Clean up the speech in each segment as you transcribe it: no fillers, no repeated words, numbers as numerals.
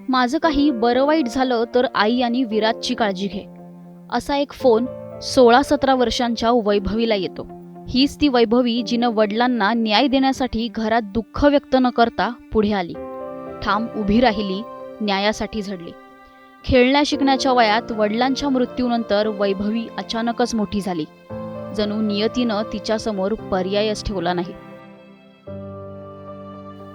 माझं काही बरं वाईट झालं तर आई आणि विराजची काळजी घे, असा एक फोन 16-17 वर्षांच्या वैभवीला येतो. हीच ती वैभवी जिनं वडिलांना न्याय देण्यासाठी घरात दुःख व्यक्त न करता पुढे आली, ठाम उभी राहिली, न्यायासाठी झडली. खेळण्या शिकण्याच्या वयात वडिलांच्या मृत्यूनंतर वैभवी अचानकच मोठी झाली. जणू नियतीनं तिच्यासमोर पर्यायच ठेवला नाही.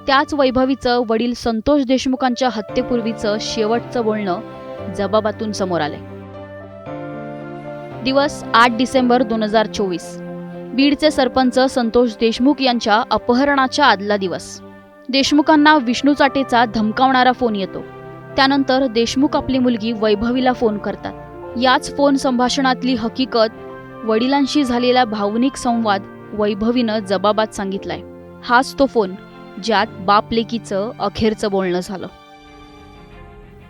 त्याच वैभवीचं वडील संतोष देशमुखांच्या हत्येपूर्वीचं शेवटचं बोलणं जबाबातून समोर आलंय. दिवस 8 डिसेंबर 2024. बीडचे सरपंच संतोष देशमुख यांच्या अपहरणाच्या आदला दिवस. देशमुखांना विष्णू चाटेचा धमकावणारा फोन येतो. त्यानंतर देशमुख आपली मुलगी वैभवीला फोन करतात. याच फोन संभाषणातली हकीकत, वडिलांशी झालेला भावनिक संवाद वैभवीनं जबाबात सांगितलाय. हाच तो फोन ज्यात बाप लेकीचं अखेरचं बोलणं झालं.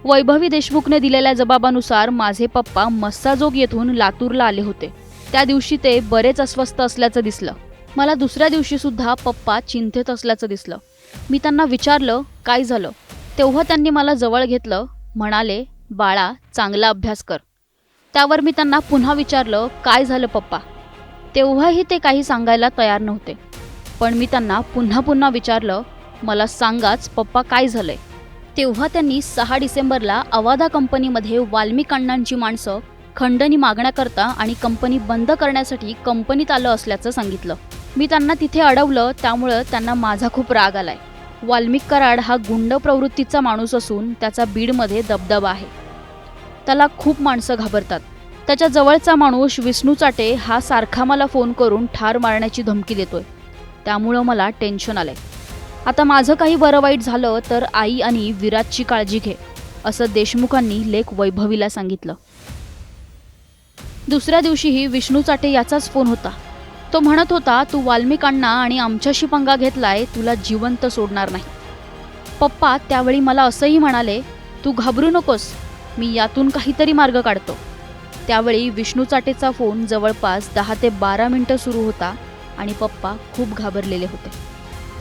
वैभवी देशमुखने दिलेल्या जबाबानुसार माझे पप्पा मस्साजोग येथून लातूरला आले होते. त्या दिवशी ते बरेच अस्वस्थ असल्याचं दिसलं. मला दुसऱ्या दिवशी सुद्धा पप्पा चिंतेत असल्याचं दिसलं. मी त्यांना विचारलं काय झालं, तेव्हा त्यांनी मला जवळ घेतलं, म्हणाले बाळा चांगला अभ्यास कर. त्यावर मी त्यांना पुन्हा विचारलं काय झालं पप्पा. तेव्हाही ते काही सांगायला तयार नव्हते. पण मी त्यांना पुन्हा विचारलं मला सांगाच पप्पा काय झालंय. तेव्हा त्यांनी 6 डिसेंबरला अवादा कंपनीमध्ये वाल्मिक अण्णांची माणसं खंडणी मागण्याकरता आणि कंपनी बंद करण्यासाठी कंपनीत आलं असल्याचं सांगितलं. मी त्यांना तिथे अडवलं, त्यामुळं त्यांना माझा खूप राग आलाय. वाल्मिक कराड हा गुंड प्रवृत्तीचा माणूस असून त्याचा बीडमध्ये दबदबा आहे. त्याला खूप माणसं घाबरतात. त्याच्या जवळचा माणूस विष्णू चाटे हा सारखा मला फोन करून ठार मारण्याची धमकी देतोय. त्यामुळं मला टेन्शन आलंय. आता माझं काही बरं वाईट झालं तर आई आणि विराजची काळजी घे, असं देशमुखांनी लेक वैभवीला सांगितलं. दुसऱ्या दिवशीही विष्णू चाटे याचाच फोन होता. तो म्हणत होता तू वाल्मिक अण्णा आणि आमच्याशी पंगा घेतलाय, तुला जिवंत सोडणार नाही. पप्पा त्यावेळी मला असंही म्हणाले तू घाबरू नकोस, मी यातून काहीतरी मार्ग काढतो. त्यावेळी विष्णू चाटेचा फोन जवळपास 10 ते 12 मिनिटं सुरू होता आणि पप्पा खूप घाबरलेले होते.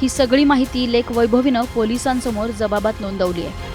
ही सगळी माहिती लेक वैभवीनं पोलिसांसमोर जबाबात नोंदवली आहे.